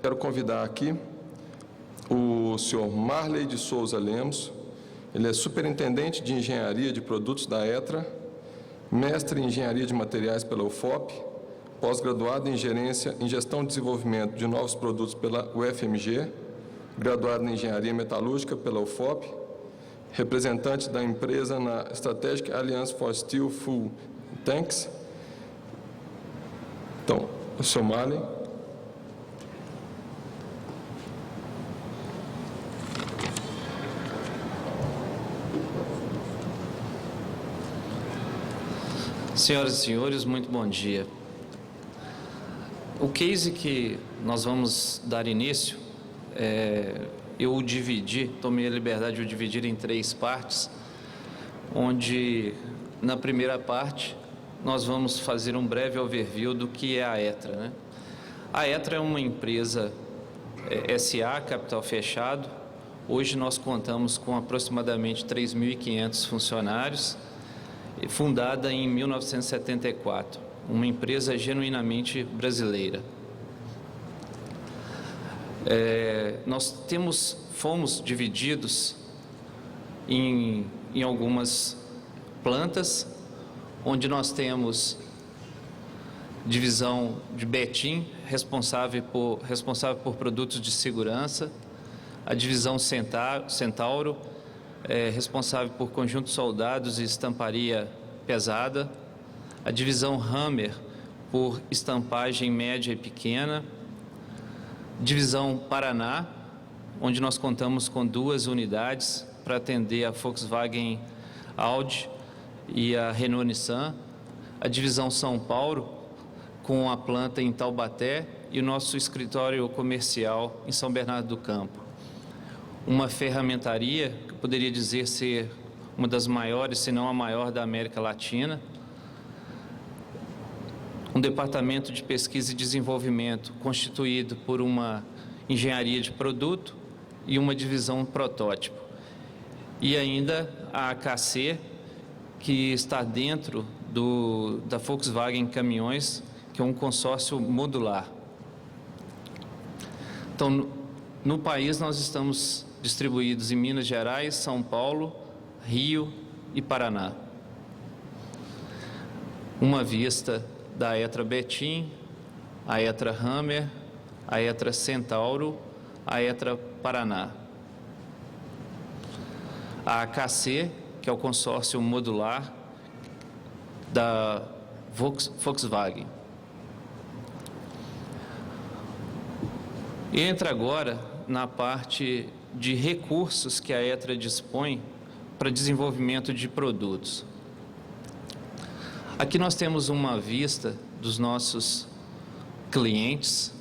quero convidar aqui o senhor Marley de Souza Lemos. Ele é superintendente de engenharia de produtos da ETRA, mestre em engenharia de materiais pela UFOP, pós-graduado em gerência em gestão e desenvolvimento de novos produtos pela UFMG, graduado em engenharia metalúrgica pela UFOP, representante da empresa na Strategic Alliance for Steel Fuel Tanks. Então, o senhor Marley. Senhoras e senhores, muito bom dia. O case que nós vamos dar início, eu tomei a liberdade de dividir em 3 partes, onde na primeira parte nós vamos fazer um breve overview do que é a ETRA, né? A ETRA é uma empresa SA, capital fechado. Hoje nós contamos com aproximadamente 3.500 funcionários, fundada em 1974, uma empresa genuinamente brasileira. Nós fomos divididos em algumas plantas, onde nós temos divisão de Betim, responsável por produtos de segurança, a divisão Centauro, responsável por conjuntos soldados e estamparia pesada, a divisão Hammer por estampagem média e pequena, divisão Paraná, onde nós contamos com 2 unidades para atender a Volkswagen Audi e a Renault Nissan, a divisão São Paulo, com a planta em Taubaté e o nosso escritório comercial em São Bernardo do Campo. Uma ferramentaria, que eu poderia dizer ser uma das maiores, se não a maior da América Latina, um departamento de pesquisa e desenvolvimento constituído por uma engenharia de produto e uma divisão protótipo. E ainda a AKC, que está dentro da Volkswagen Caminhões, que é um consórcio modular. Então, no país nós estamos distribuídos em Minas Gerais, São Paulo, Rio e Paraná. Uma vista da ETRA Betim, a ETRA Hammer, a ETRA Centauro, a ETRA Paraná. A AKC, que é o consórcio modular da Volkswagen. Entra agora na parte de recursos que a ETRA dispõe para desenvolvimento de produtos. Aqui nós temos uma vista dos nossos clientes.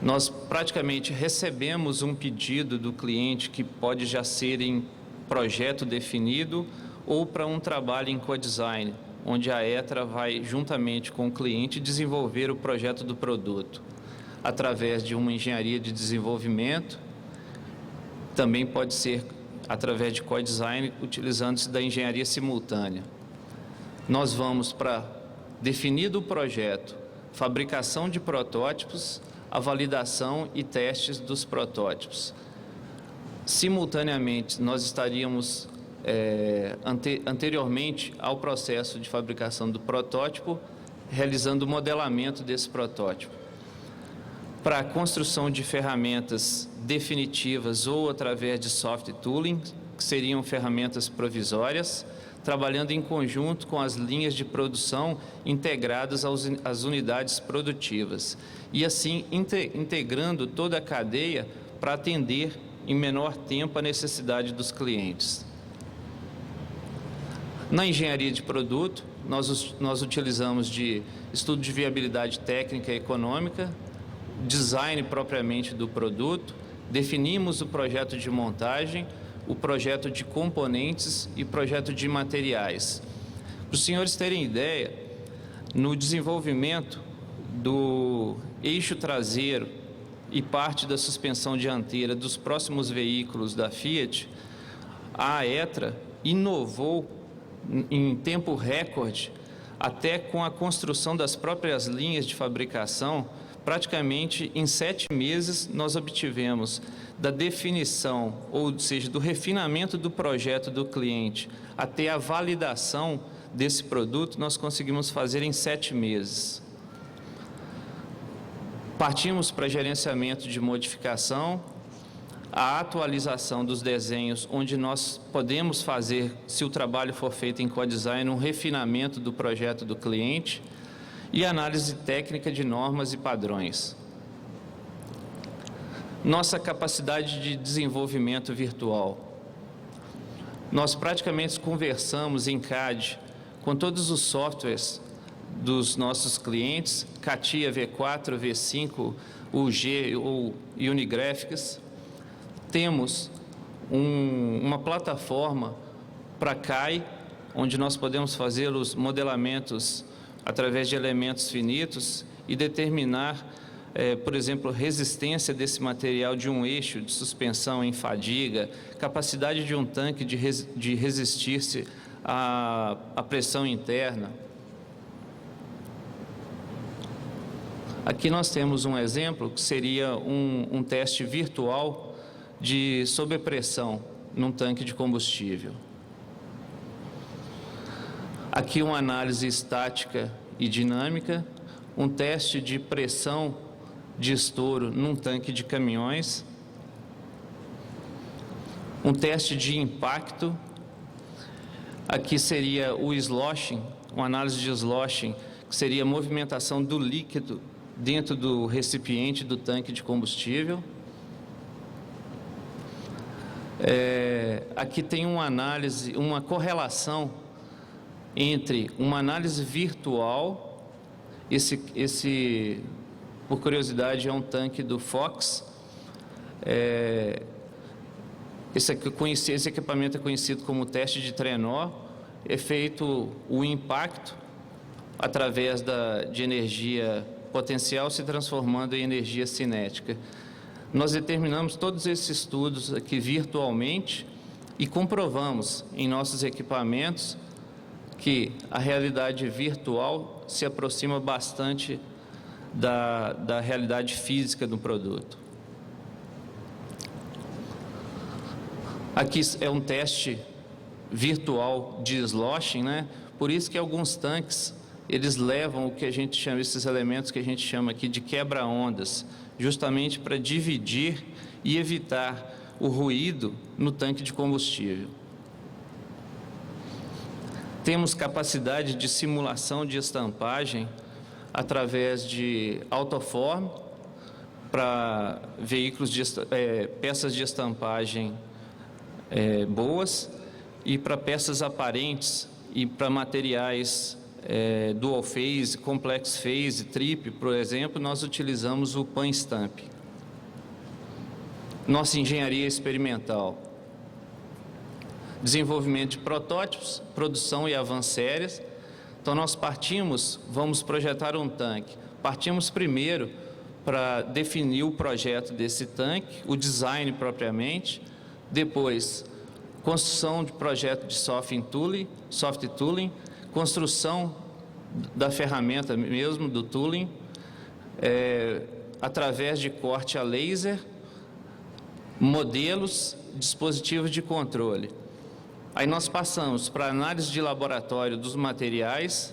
Nós praticamente recebemos um pedido do cliente que pode já ser em projeto definido ou para um trabalho em co-design, onde a ETRA vai, juntamente com o cliente, desenvolver o projeto do produto, através de uma engenharia de desenvolvimento, também pode ser através de co-design, utilizando-se da engenharia simultânea. Nós vamos para, definido o projeto, fabricação de protótipos, a validação e testes dos protótipos. Simultaneamente, nós estaríamos, anteriormente ao processo de fabricação do protótipo, realizando o modelamento desse protótipo. Para a construção de ferramentas definitivas ou através de soft tooling, que seriam ferramentas provisórias, trabalhando em conjunto com as linhas de produção integradas às unidades produtivas e assim integrando toda a cadeia para atender em menor tempo a necessidade dos clientes. Na engenharia de produto, nós utilizamos de estudo de viabilidade técnica e econômica, design propriamente do produto, definimos o projeto de montagem, o projeto de componentes e projeto de materiais. Para os senhores terem ideia, no desenvolvimento do eixo traseiro e parte da suspensão dianteira dos próximos veículos da Fiat, a ETRA inovou em tempo recorde, até com a construção das próprias linhas de fabricação, praticamente em 7 meses nós obtivemos da definição, ou seja, do refinamento do projeto do cliente até a validação desse produto, nós conseguimos fazer em 7 meses. Partimos para gerenciamento de modificação, a atualização dos desenhos, onde nós podemos fazer, se o trabalho for feito em co-design, um refinamento do projeto do cliente e análise técnica de normas e padrões. Nossa capacidade de desenvolvimento virtual. Nós praticamente conversamos em CAD com todos os softwares dos nossos clientes, CATIA, V4, V5, UG ou Unigraphics. Temos uma plataforma para CAI, onde nós podemos fazer os modelamentos através de elementos finitos e determinar, por exemplo, resistência desse material de um eixo de suspensão em fadiga, capacidade de um tanque de resistir-se à pressão interna. Aqui nós temos um exemplo que seria um teste virtual de sobrepressão num tanque de combustível. Aqui uma análise estática e dinâmica, um teste de pressão de estouro num tanque de caminhões, um teste de impacto. Aqui seria o sloshing, uma análise de sloshing, que seria a movimentação do líquido dentro do recipiente do tanque de combustível. Aqui tem uma análise, uma correlação entre uma análise virtual, esse por curiosidade é um tanque do Fox, esse equipamento é conhecido como teste de trenó, é feito o impacto através de energia potencial se transformando em energia cinética. Nós determinamos todos esses estudos aqui virtualmente e comprovamos em nossos equipamentos que a realidade virtual se aproxima bastante da realidade física do produto. Aqui é um teste virtual de sloshing, né? Por isso que alguns tanques, eles levam o que a gente chama, esses elementos que a gente chama aqui de quebra-ondas, justamente para dividir e evitar o ruído no tanque de combustível. Temos capacidade de simulação de estampagem através de autoform para veículos peças de estampagem boas e para peças aparentes e para materiais dual phase, complex phase, trip, por exemplo, nós utilizamos o Pan Stamp. Nossa engenharia experimental. Desenvolvimento de protótipos, produção e avanços sérios. Então, nós vamos projetar um tanque. Partimos primeiro para definir o projeto desse tanque, o design propriamente, depois, construção de projeto de soft tooling, construção da ferramenta mesmo, do tooling, através de corte a laser, modelos, dispositivos de controle. Aí nós passamos para análise de laboratório dos materiais,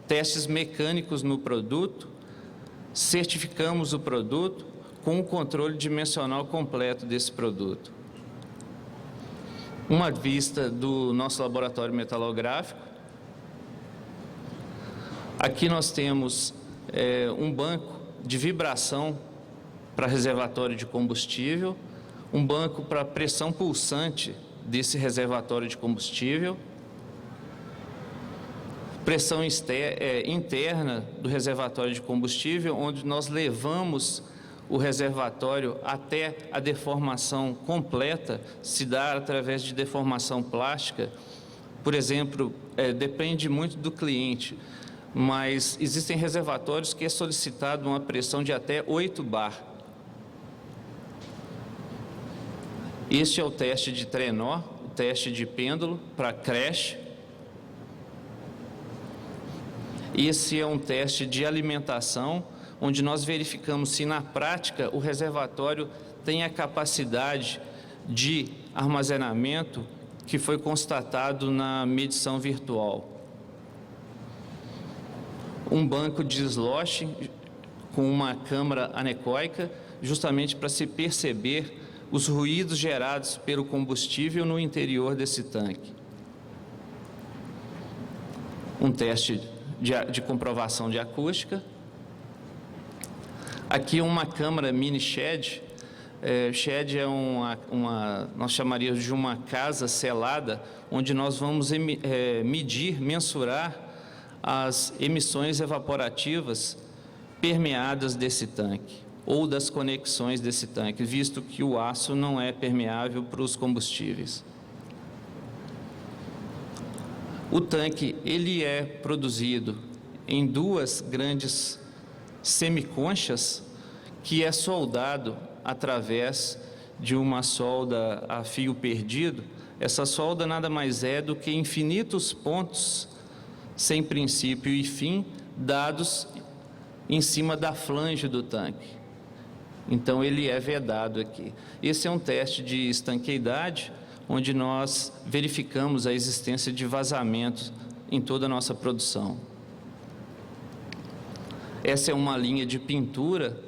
testes mecânicos no produto, certificamos o produto com o controle dimensional completo desse produto. Uma vista do nosso laboratório metalográfico. Aqui nós temos um banco de vibração para reservatório de combustível, um banco para pressão pulsante desse reservatório de combustível, pressão interna do reservatório de combustível, onde nós levamos o reservatório até a deformação completa, se dá através de deformação plástica. Por exemplo, depende muito do cliente, mas existem reservatórios que é solicitado uma pressão de até 8 bar. Este é o teste de trenó, o teste de pêndulo para crash. Esse é um teste de alimentação onde nós verificamos se na prática o reservatório tem a capacidade de armazenamento que foi constatado na medição virtual. Um banco de slosh com uma câmara anecoica, justamente para se perceber os ruídos gerados pelo combustível no interior desse tanque. Um teste de comprovação de acústica. Aqui uma câmara mini shed. Shed é nós chamaríamos de uma casa selada, onde nós vamos medir, mensurar as emissões evaporativas permeadas desse tanque, ou das conexões desse tanque, visto que o aço não é permeável para os combustíveis. O tanque, ele é produzido em duas grandes semiconchas, que é soldado através de uma solda a fio perdido. Essa solda nada mais é do que infinitos pontos sem princípio e fim, dados em cima da flange do tanque. Então, ele é vedado aqui. Esse é um teste de estanqueidade, onde nós verificamos a existência de vazamentos em toda a nossa produção. Essa é uma linha de pintura,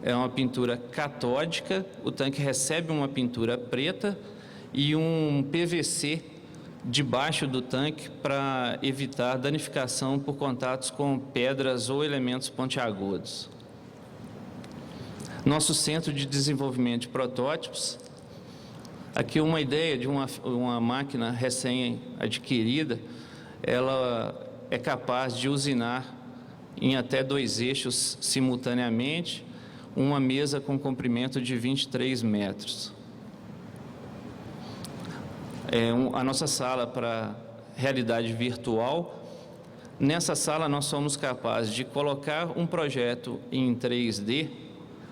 é uma pintura catódica, o tanque recebe uma pintura preta e um PVC debaixo do tanque para evitar danificação por contatos com pedras ou elementos pontiagudos. Nosso centro de desenvolvimento de protótipos. Aqui uma ideia de uma máquina recém-adquirida. Ela é capaz de usinar em até 2 eixos simultaneamente, uma mesa com comprimento de 23 metros. A nossa sala para realidade virtual. Nessa sala nós somos capazes de colocar um projeto em 3D,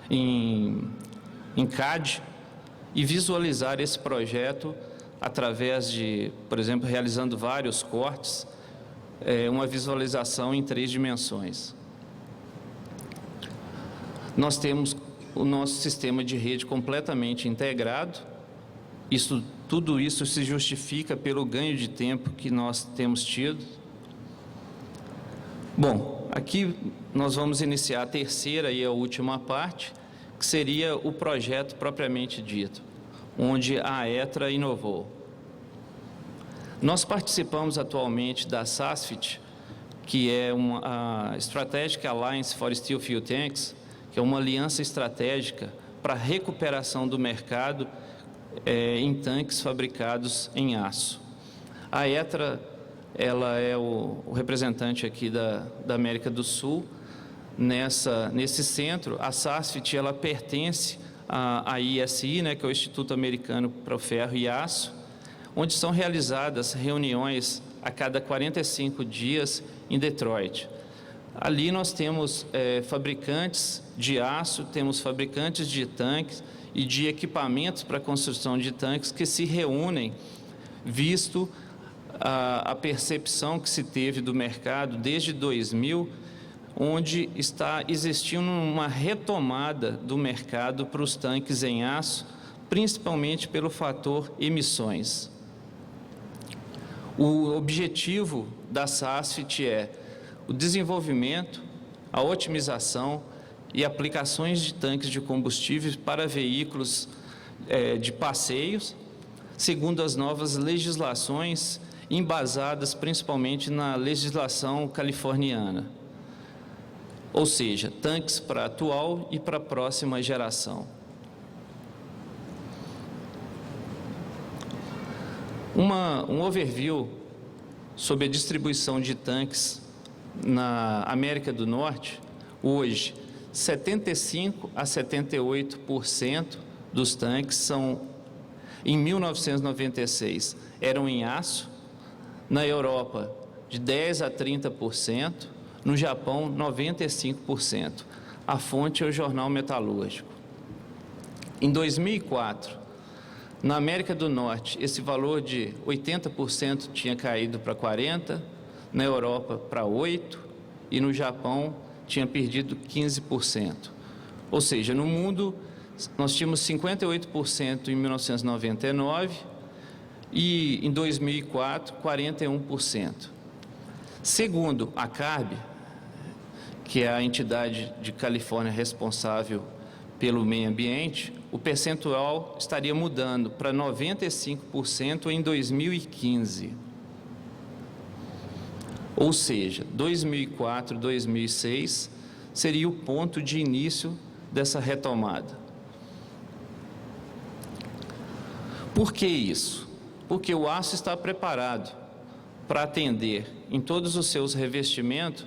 em CAD, e visualizar esse projeto através de, por exemplo, realizando vários cortes, uma visualização em 3 dimensões. Nós temos o nosso sistema de rede completamente integrado. Tudo isso se justifica pelo ganho de tempo que nós temos tido. Bom, aqui nós vamos iniciar a terceira e a última parte, que seria o projeto propriamente dito, onde a AETRA inovou. Nós participamos atualmente da SASFIT, que é a Strategic Alliance for Steel Fuel Tanks, que é uma aliança estratégica para a recuperação do mercado em tanques fabricados em aço. A AETRA, ela é o representante aqui da América do Sul. Nesse centro, a SASFIT, ela pertence à ISI, que é o Instituto Americano para o Ferro e Aço, onde são realizadas reuniões a cada 45 dias em Detroit. Ali nós temos fabricantes de aço, temos fabricantes de tanques e de equipamentos para construção de tanques que se reúnem, visto a percepção que se teve do mercado desde 2000, onde está existindo uma retomada do mercado para os tanques em aço, principalmente pelo fator emissões. O objetivo da SASFIT é o desenvolvimento, a otimização e aplicações de tanques de combustíveis para veículos de passeios, segundo as novas legislações embasadas principalmente na legislação californiana. Ou seja, tanques para a atual e para a próxima geração. Um overview sobre a distribuição de tanques na América do Norte. Hoje, 75% a 78% dos tanques em 1996, eram em aço. Na Europa, de 10% a 30%. No Japão, 95%. A fonte é o Jornal Metalúrgico. Em 2004, na América do Norte, esse valor de 80% tinha caído para 40%, na Europa para 8% e no Japão tinha perdido 15%. Ou seja, no mundo, nós tínhamos 58% em 1999 e, em 2004, 41%. Segundo a CARB, que é a entidade de Califórnia responsável pelo meio ambiente, o percentual estaria mudando para 95% em 2015. Ou seja, 2004, 2006 seria o ponto de início dessa retomada. Por que isso? Porque o aço está preparado para atender em todos os seus revestimentos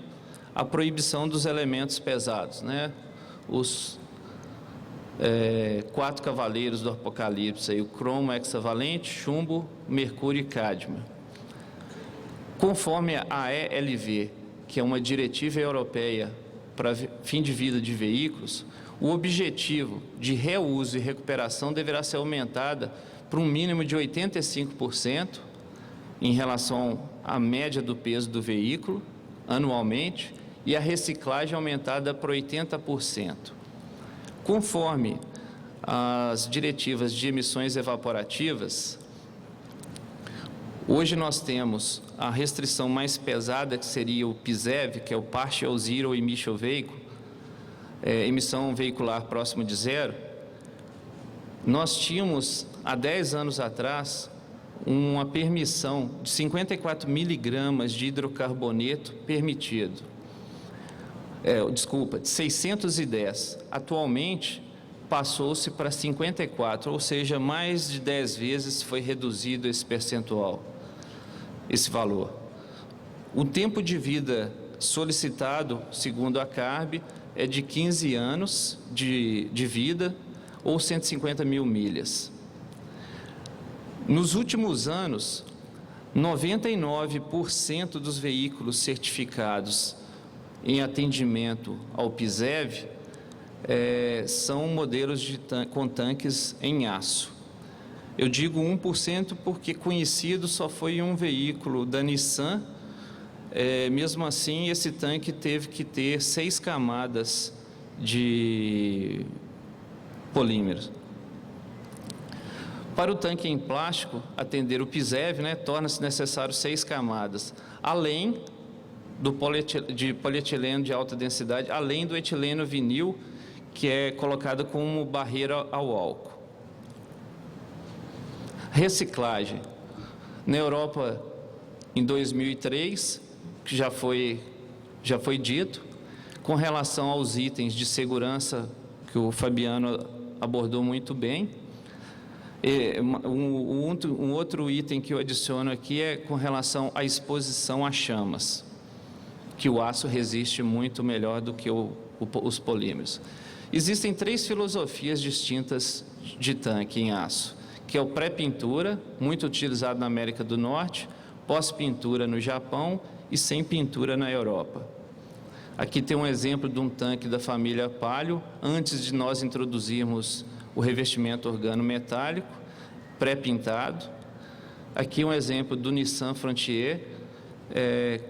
a proibição dos elementos pesados, né? Os 4 cavaleiros do Apocalipse, aí, o cromo, hexavalente, chumbo, mercúrio e cádmio. Conforme a ELV, que é uma diretiva europeia para fim de vida de veículos, o objetivo de reuso e recuperação deverá ser aumentada para um mínimo de 85% em relação à média do peso do veículo anualmente e a reciclagem aumentada para 80%. Conforme as diretivas de emissões evaporativas, hoje nós temos a restrição mais pesada, que seria o PZEV, que é o Partial Zero Emission Vehicle, emissão veicular próximo de zero. Nós tínhamos, há 10 anos atrás, uma permissão de 54 miligramas de hidrocarboneto permitido. De 610. Atualmente, passou-se para 54, ou seja, mais de 10 vezes foi reduzido esse percentual, esse valor. O tempo de vida solicitado, segundo a CARB, é de 15 anos de vida ou 150 mil milhas. Nos últimos anos, 99% dos veículos certificados em atendimento ao PZEV são modelos com tanques em aço. Eu digo 1% porque conhecido só foi um veículo da Nissan. Mesmo assim, esse tanque teve que ter 6 camadas de polímeros. Para o tanque em plástico atender o PZEV, torna-se necessário 6 camadas, além de polietileno de alta densidade, além do etileno vinil, que é colocado como barreira ao álcool. Reciclagem. Na Europa, em 2003, que já foi dito, com relação aos itens de segurança, que o Fabiano abordou muito bem. Um outro item que eu adiciono aqui é com relação à exposição a chamas, que o aço resiste muito melhor do que os polímeros. Existem 3 filosofias distintas de tanque em aço, que é o pré-pintura, muito utilizado na América do Norte, pós-pintura no Japão e sem pintura na Europa. Aqui tem um exemplo de um tanque da família Palio, antes de nós introduzirmos o revestimento organometálico, pré-pintado. Aqui um exemplo do Nissan Frontier,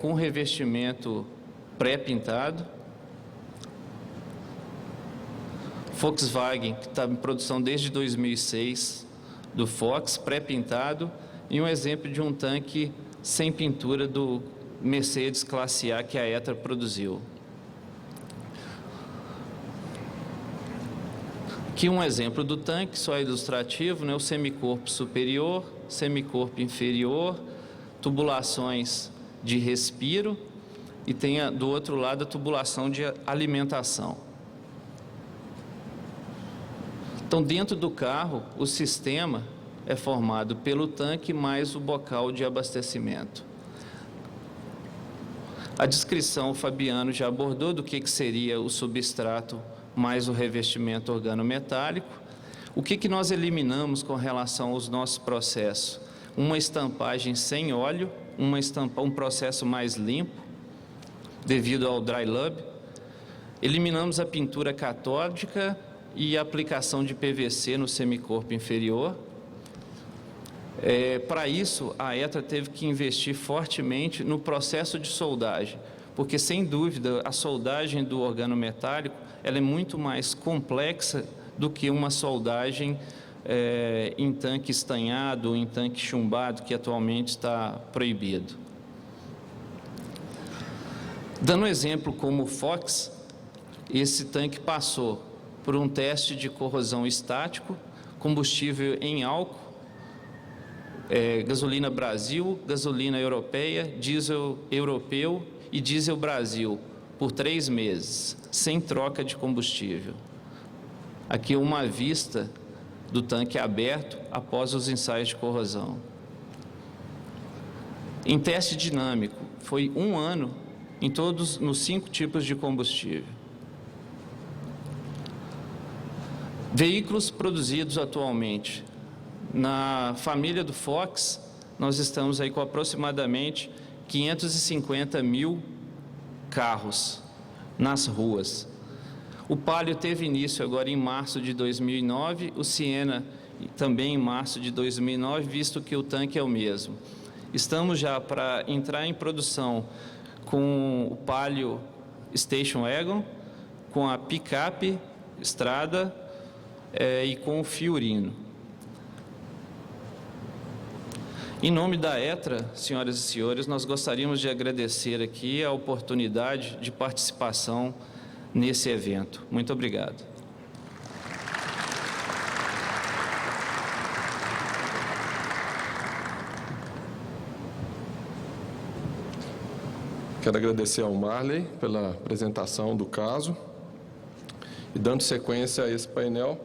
com revestimento pré-pintado. Volkswagen, que está em produção desde 2006, do Fox, pré-pintado. E um exemplo de um tanque sem pintura do Mercedes Classe A, que a Etra produziu. Aqui um exemplo do tanque, só ilustrativo, o semicorpo superior, semicorpo inferior, tubulações de respiro e tem do outro lado a tubulação de alimentação. Então, dentro do carro, o sistema é formado pelo tanque mais o bocal de abastecimento. A descrição o Fabiano já abordou do que seria o substrato mais o revestimento organometálico. O que nós eliminamos com relação aos nossos processos? Uma estampagem sem óleo, um processo mais limpo, devido ao dry lub. Eliminamos a pintura catódica e a aplicação de PVC no semicorpo inferior. Para isso, a Etra teve que investir fortemente no processo de soldagem, porque, sem dúvida, a soldagem do organometálico ela é muito mais complexa do que uma soldagem em tanque estanhado ou em tanque chumbado, que atualmente está proibido. Dando um exemplo como o Fox, esse tanque passou por um teste de corrosão estático, combustível em álcool, gasolina Brasil, gasolina europeia, diesel europeu e diesel Brasil, por 3 meses, sem troca de combustível. Aqui uma vista do tanque aberto após os ensaios de corrosão. Em teste dinâmico, foi 1 ano nos 5 tipos de combustível. Veículos produzidos atualmente. Na família do Fox, nós estamos aí com aproximadamente 550 mil carros nas ruas. O Palio teve início agora em março de 2009, o Siena também em março de 2009, visto que o tanque é o mesmo. Estamos já para entrar em produção com o Palio Station Wagon, com a picape Estrada e com o Fiorino. Em nome da ETRA, senhoras e senhores, nós gostaríamos de agradecer aqui a oportunidade de participação nesse evento. Muito obrigado. Quero agradecer ao Marley pela apresentação do caso. E dando sequência a esse painel,